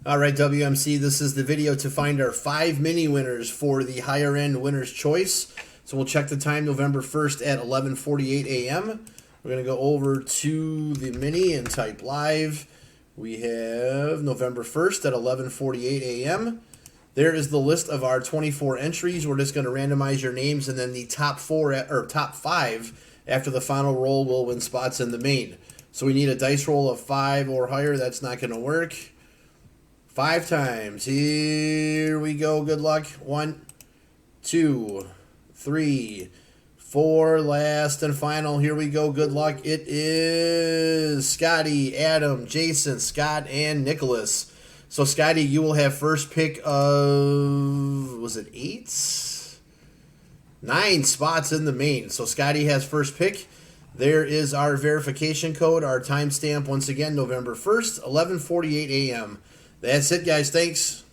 All right, WMC, this is the video to find our 5 mini winners for the higher end winner's choice. So we'll check the time November 1st at 11:48 a.m. We're going to go over to the mini and type live. We have November 1st at 11:48 a.m. There is the list of our 24 entries. We're just going to randomize your names, and then the top 5 after the final roll will win spots in the main. So we need a dice roll of 5 or higher. That's not going to work. 5 times. Here we go. Good luck. 1, 2, 3, 4. Last and final. Here we go. Good luck. It is Scotty, Adam, Jason, Scott, and Nicholas. So, Scotty, you will have first pick of, was it 8? 9 spots in the main. So, Scotty has first pick. There is our verification code, our timestamp, once again, November 1st, 11:48 a.m. That's it, guys. Thanks.